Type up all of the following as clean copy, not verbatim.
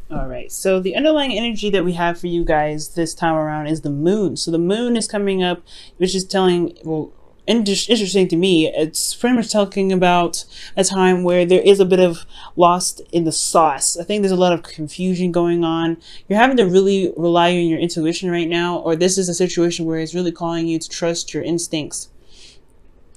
All right, so the underlying energy that we have for you guys this time around is the moon. So the moon is coming up, which is telling, well, interesting to me. It's pretty much talking about a time where there is a bit of lost in the sauce. I think there's a lot of confusion going on. You're having to really rely on your intuition right now, or this is a situation where it's really calling you to trust your instincts.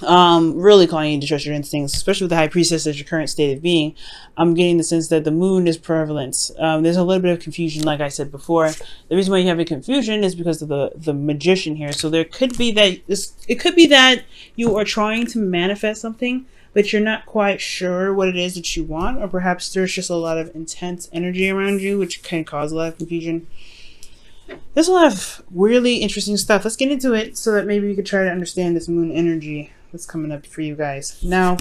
Really calling you to trust your instincts, especially with the high priestess as your current state of being. I'm getting the sense that the moon is prevalent. There's a little bit of confusion, like I said before. The reason why you have a confusion is because of the magician here. So there could be that it could be that you are trying to manifest something, but you're not quite sure what it is that you want, or perhaps there's just a lot of intense energy around you, which can cause a lot of confusion. There's a lot of really interesting stuff. Let's get into it so that maybe we could try to understand this moon energy that's coming up for you guys. Now,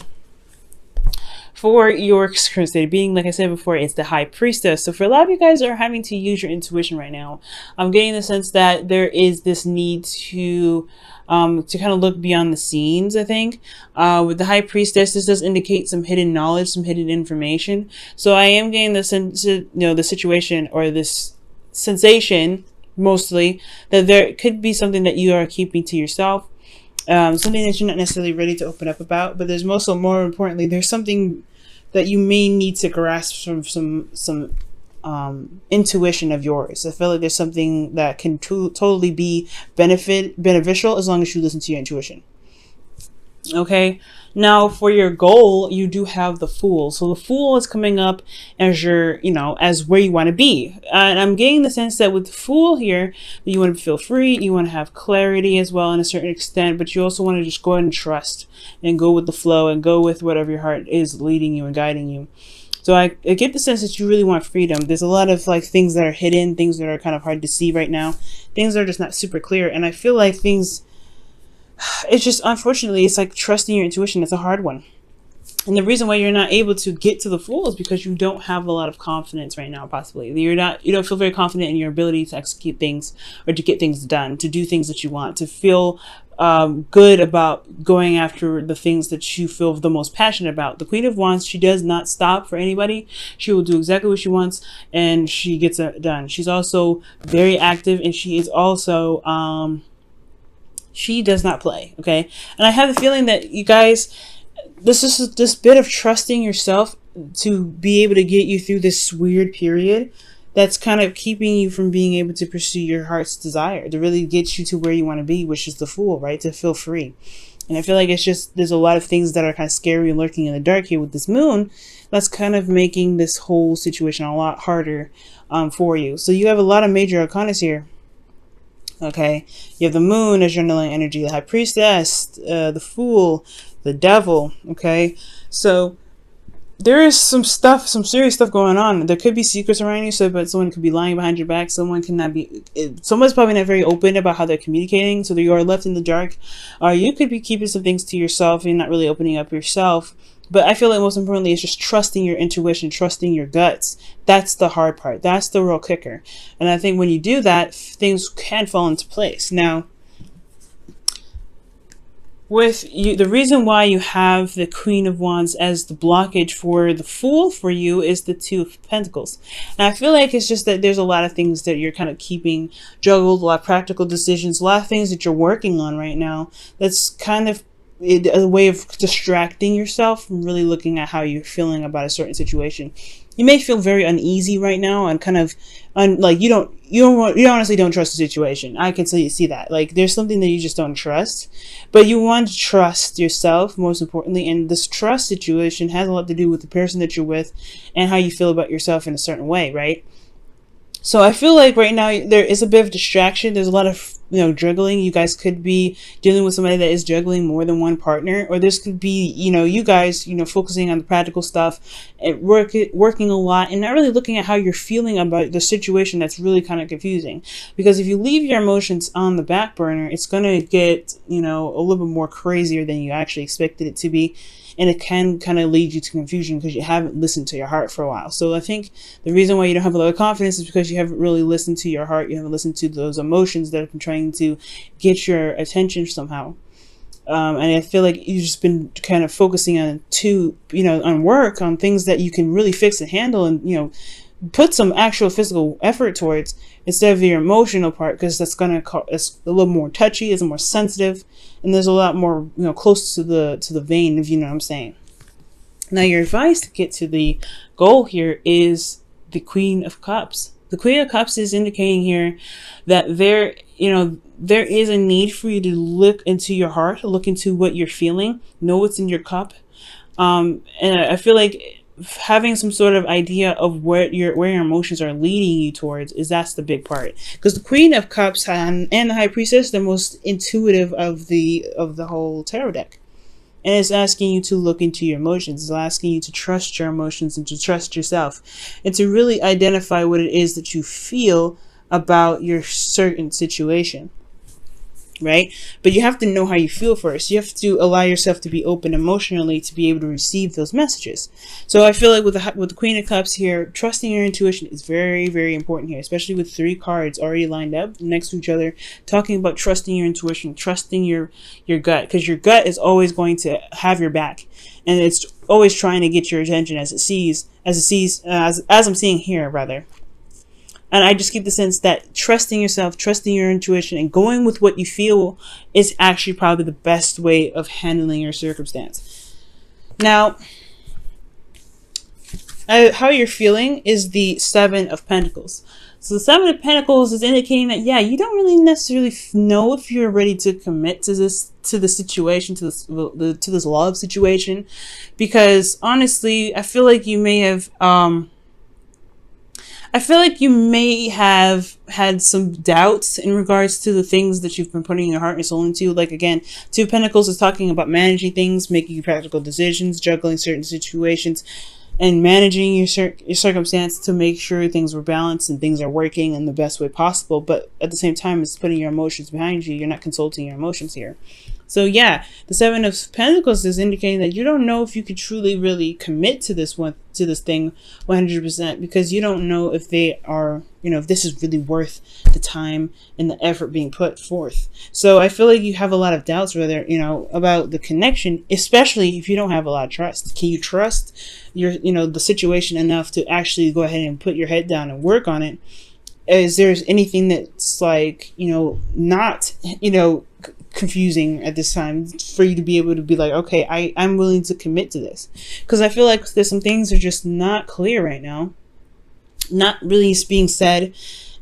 for your current state of being, like I said before, it's the high priestess. So for a lot of you guys that are having to use your intuition right now, I'm getting the sense that there is this need to kind of look beyond the scenes. I think with the high priestess, this does indicate some hidden knowledge, some hidden information. So I am getting the sense, the situation or this sensation mostly that there could be something that you are keeping to yourself, something that you're not necessarily ready to open up about, but there's also, more importantly, there's something that you may need to grasp from some intuition of yours. I feel like there's something that can totally be beneficial as long as you listen to your intuition. Okay, now for your goal, you do have the Fool. So the Fool is coming up as your, as where you want to be. And I'm getting the sense that with the Fool here, you want to feel free, you want to have clarity as well in a certain extent, but you also want to just go ahead and trust and go with the flow and go with whatever your heart is leading you and guiding you. So I get the sense that you really want freedom. There's a lot of things that are hidden, things that are kind of hard to see right now, things that are just not super clear. And I feel like it's just, unfortunately, it's like trusting your intuition. It's a hard one. And the reason why you're not able to get to the Fool is because you don't have a lot of confidence right now, possibly. You don't feel very confident in your ability to execute things or to get things done, to do things that you want, to feel good about going after the things that you feel the most passionate about. The Queen of Wands, she does not stop for anybody. She will do exactly what she wants and she gets it done. She's also very active, and she is also she does not play, okay? And I have the feeling that you guys, this bit of trusting yourself to be able to get you through this weird period that's kind of keeping you from being able to pursue your heart's desire, to really get you to where you want to be, which is the Fool, right? To feel free. And I feel like it's just, there's a lot of things that are kind of scary and lurking in the dark here with this moon. That's kind of making this whole situation a lot harder for you. So you have a lot of major arcanas here. Okay, you have the moon as your underlying energy, the high priestess, the Fool, the devil. Okay, so there is some serious stuff going on. There could be secrets around you, but someone could be lying behind your back. Someone's probably not very open about how they're communicating, so that you are left in the dark. Or you could be keeping some things to yourself and not really opening up yourself. But I feel like most importantly, it's just trusting your intuition, trusting your guts. That's the hard part. That's the real kicker. And I think when you do that, things can fall into place. Now, with you, the reason why you have the Queen of Wands as the blockage for the Fool for you is the Two of Pentacles. And I feel like it's just that there's a lot of things that you're kind of keeping juggled, a lot of practical decisions, a lot of things that you're working on right now. That's kind of a way of distracting yourself from really looking at how you're feeling about a certain situation. You may feel very uneasy right now and kind of like you honestly don't trust the situation. I can see that. Like there's something that you just don't trust, but you want to trust yourself most importantly. And this trust situation has a lot to do with the person that you're with and how you feel about yourself in a certain way, right? So I feel like right now there is a bit of distraction. There's a lot of, juggling. You guys could be dealing with somebody that is juggling more than one partner, or this could be, you guys, focusing on the practical stuff and working a lot and not really looking at how you're feeling about the situation. That's really kind of confusing, because if you leave your emotions on the back burner, it's going to get, a little bit more crazier than you actually expected it to be. And it can kind of lead you to confusion because you haven't listened to your heart for a while. So I think the reason why you don't have a lot of confidence is because you haven't really listened to your heart. You haven't listened to those emotions that have been trying to get your attention somehow. And I feel like you've just been kind of focusing on on work, on things that you can really fix and handle, and put some actual physical effort towards instead of your emotional part, because that's gonna it's a little more touchy, it's more sensitive, and there's a lot more, you know, close to the vein, if you know what I'm saying. Now, your advice to get to the goal here is the Queen of Cups. The Queen of Cups is indicating here that there is a need for you to look into your heart, look into what you're feeling, know what's in your cup. And I feel like having some sort of idea of where your emotions are leading you towards that's the big part, because the Queen of Cups and the High Priestess, the most intuitive of the whole tarot deck. And it's asking you to look into your emotions. It's asking you to trust your emotions and to trust yourself and to really identify what it is that you feel about your certain situation, right? But you have to know how you feel first. You have to allow yourself to be open emotionally to be able to receive those messages. So I feel like with the Queen of Cups here, trusting your intuition is very, very important here, especially with 3 cards already lined up next to each other, talking about trusting your intuition, trusting your gut, because your gut is always going to have your back, and it's always trying to get your attention as I'm seeing here, rather. And I just get the sense that trusting yourself, trusting your intuition, and going with what you feel is actually probably the best way of handling your circumstance. Now, how you're feeling is the 7 of Pentacles. So the 7 of Pentacles is indicating that, yeah, you don't really necessarily know if you're ready to commit to the situation, to this love situation, because honestly, I feel like you may have had some doubts in regards to the things that you've been putting your heart and soul into. Like, again, 2 of Pentacles is talking about managing things, making practical decisions, juggling certain situations, and managing your circumstance to make sure things were balanced and things are working in the best way possible. But at the same time, it's putting your emotions behind you. You're not consulting your emotions here. So yeah, the 7 of Pentacles is indicating that you don't know if you could truly really commit to this thing 100%, because you don't know if they are, if this is really worth the time and the effort being put forth. So I feel like you have a lot of doubts whether, about the connection, especially if you don't have a lot of trust. Can you trust the situation enough to actually go ahead and put your head down and work on it? Is there anything that's like, not, confusing at this time for you to be able to be like, okay, I'm willing to commit to this? Because I feel like there's some things that are just not clear right now, not really being said,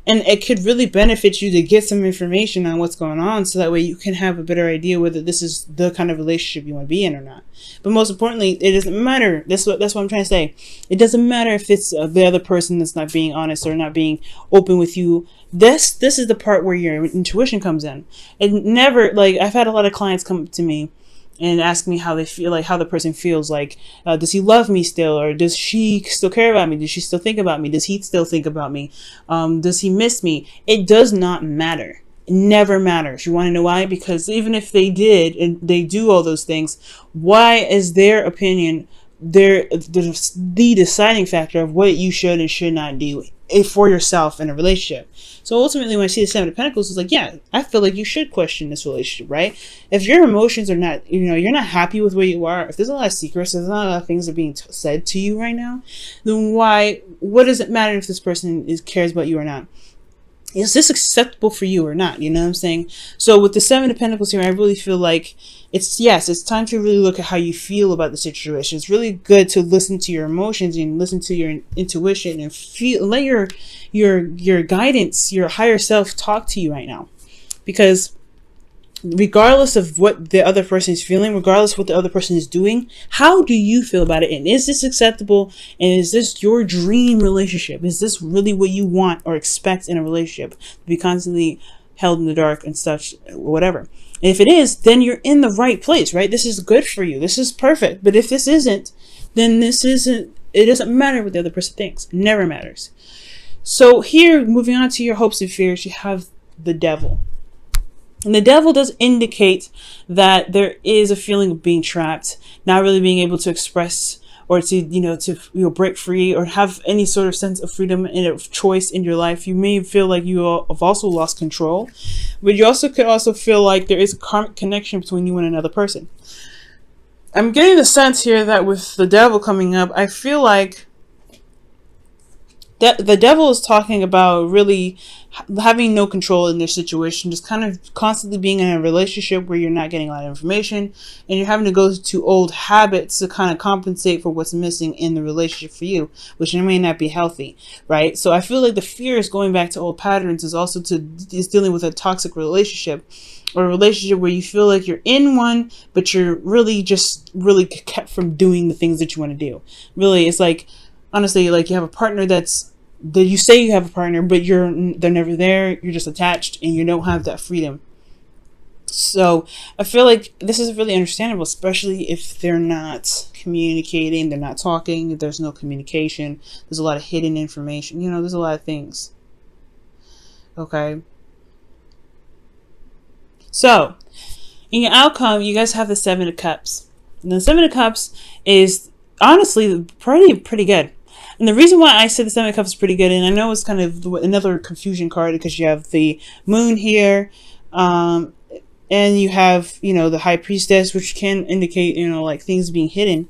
and it could really benefit you to get some information on what's going on, so that way you can have a better idea whether this is the kind of relationship you want to be in or not. But most importantly, it doesn't matter. That's what I'm trying to say. It doesn't matter if it's the other person that's not being honest or not being open with you. This is the part where your intuition comes in. And never, like, I've had a lot of clients come to me and ask me how they feel, like how the person feels, like, does he love me still, or does she still care about me, does she still think about me, does he still think about me, does he miss me? It does not matter. It never matters. You want to know why? Because even if they did and they do all those things, why is their opinion the deciding factor of what you should and should not do for yourself in a relationship? So ultimately, when I see the 7 of Pentacles, it's like, yeah, I feel like you should question this relationship, right? If your emotions are not, you're not happy with where you are, if there's a lot of secrets, there's not a lot of things that are being said to you right now, then what does it matter if this person cares about you or not? Is this acceptable for you or not? You know what I'm saying? So with the 7 of Pentacles here, I really feel like it's time to really look at how you feel about the situation. It's really good to listen to your emotions and listen to your intuition and let your guidance, your higher self talk to you right now. Because regardless of what the other person is feeling, regardless of what the other person is doing, how do you feel about it? And is this acceptable? And is this your dream relationship? Is this really what you want or expect in a relationship? To be constantly held in the dark and such, whatever. And if it is, then you're in the right place, right? This is good for you. This is perfect. But if this isn't, then it doesn't matter what the other person thinks. It never matters. So here, moving on to your hopes and fears, you have the Devil. And the Devil does indicate that there is a feeling of being trapped, not really being able to express or to break free or have any sort of sense of freedom and of choice in your life. You may feel like you have also lost control, but you could also feel like there is a karmic connection between you and another person. I'm getting the sense here that with the Devil coming up, I feel like the devil is talking about really having no control in their situation, just kind of constantly being in a relationship where you're not getting a lot of information and you're having to go to old habits to kind of compensate for what's missing in the relationship for you, which may not be healthy, right? So I feel like the fear is going back to old patterns, is dealing with a toxic relationship, or a relationship where you feel like you're in one, but you're really kept from doing the things that you want to do. Really, it's like, honestly, like you have a partner that you say you have a partner, but they're never there. You're just attached and you don't have that freedom. So I feel like this is really understandable, especially if they're not communicating, they're not talking, there's no communication, there's a lot of hidden information, there's a lot of things. Okay. So in your outcome, you guys have the Seven of Cups. And the Seven of Cups is honestly pretty good. And the reason why I said the Seven of Cups is pretty good, and I know it's kind of another confusion card because you have the Moon here, and you have, the High Priestess, which can indicate, like things being hidden.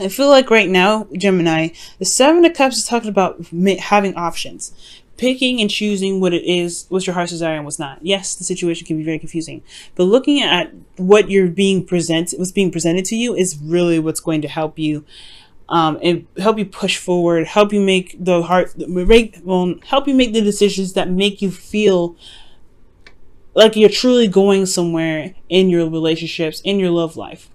I feel like right now, Gemini, the Seven of Cups is talking about having options. Picking and choosing what it is, what's your heart's desire and what's not. Yes, the situation can be very confusing, but looking at what's being presented to you is really what's going to help you, and help you push forward, help you make help you make the decisions that make you feel like you're truly going somewhere in your relationships, in your love life.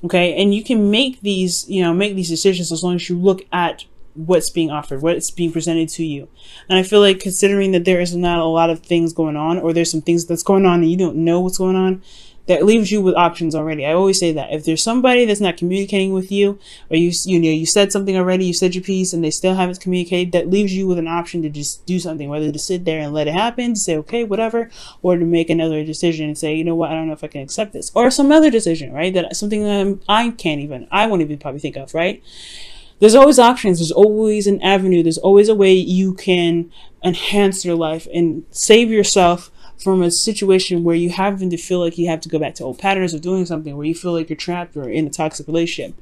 Okay, and you can make these decisions as long as you look at what's being offered, what's being presented to you. And I feel like, considering that there is not a lot of things going on, or there's some things that's going on and you don't know what's going on, that leaves you with options already. I always say that if there's somebody that's not communicating with you, or you said something already, you said your piece and they still haven't communicated, that leaves you with an option to just do something, whether to sit there and let it happen, to say okay, whatever, or to make another decision and say, you know what, I don't know if I can accept this, or some other decision, right? That something that I won't even probably think of, right? There's always options. There's always an avenue. There's always a way you can enhance your life and save yourself from a situation where you happen to feel like you have to go back to old patterns of doing something, where you feel like you're trapped or in a toxic relationship.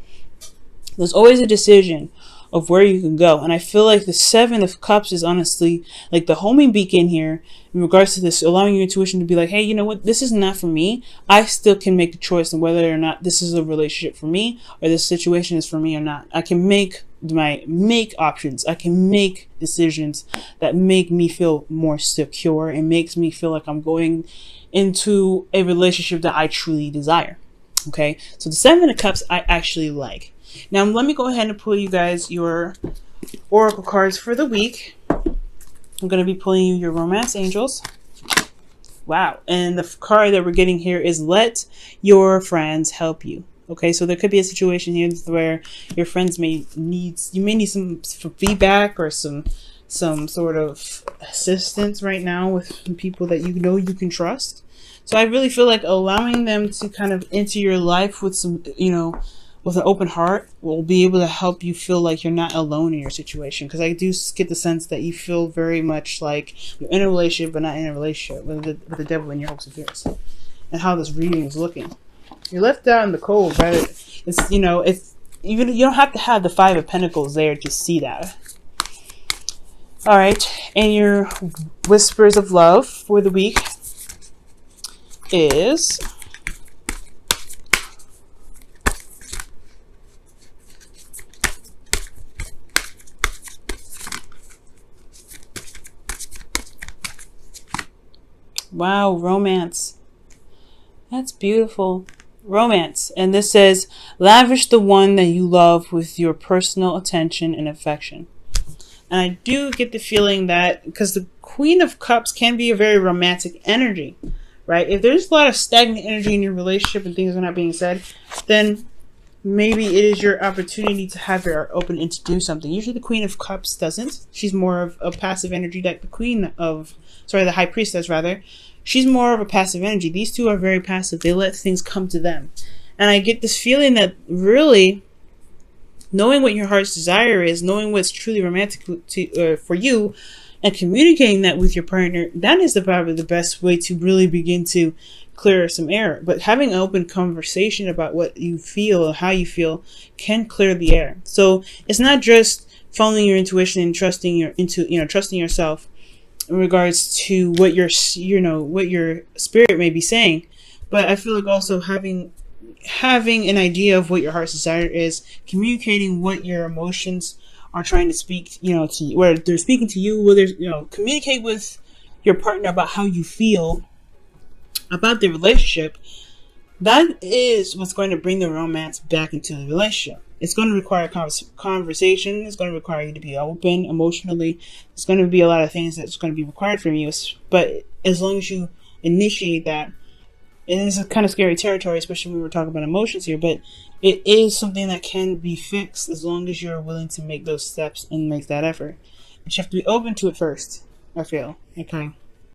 There's always a decision of where you can go. And I feel like the Seven of Cups is honestly like the homing beacon here in regards to this, allowing your intuition to be like, hey, you know what, this is not for me. I still can make the choice on whether or not this is a relationship for me, or this situation is for me or not. I can make options. I can make decisions that make me feel more secure and makes me feel like I'm going into a relationship that I truly desire. Okay, so the Seven of Cups I actually like. Now let me go ahead and pull you guys your oracle cards for the week. I'm going to be pulling you your romance angels. Wow. And the card that we're getting here is let your friends help you. Okay, so there could be a situation here where your friends may need some feedback or some sort of assistance right now with people that you know you can trust. So I really feel like allowing them to kind of enter your life with some, with an open heart will be able to help you feel like you're not alone in your situation. Because I do get the sense that you feel very much like you're in a relationship, but not in a relationship with the devil in your hopes and fears. And how this reading is looking. You're left out in the cold, but it's you don't have to have the Five of Pentacles there to see that. All right, and your whispers of love for the week is wow, romance. That's beautiful. Romance. And this says, lavish the one that you love with your personal attention and affection. And I do get the feeling that, because the Queen of Cups can be a very romantic energy, right? If there's a lot of stagnant energy in your relationship and things are not being said, then maybe it is your opportunity to have your open and to do something. Usually the Queen of Cups doesn't. She's more of a passive energy, like the High Priestess rather. She's more of a passive energy. These two are very passive. They let things come to them. And I get this feeling that really knowing what your heart's desire is, knowing what's truly romantic for you, and communicating that with your partner, that is probably the best way to really begin to clear some air. But having an open conversation about what you feel, how you feel, can clear the air. So it's not just following your intuition and trusting yourself in regards to what what your spirit may be saying. But I feel like also having an idea of what your heart's desire is, communicating what your emotions are trying to speak, to where they're speaking to you, whether communicate with your partner about how you feel about the relationship. That is what's going to bring the romance back into the relationship. It's going to require conversation. It's going to require you to be open emotionally. It's going to be a lot of things that's going to be required from you. But as long as you initiate that, and it's a kind of scary territory, especially when we're talking about emotions here, but it is something that can be fixed as long as you're willing to make those steps and make that effort. But you have to be open to it first, I feel. Okay.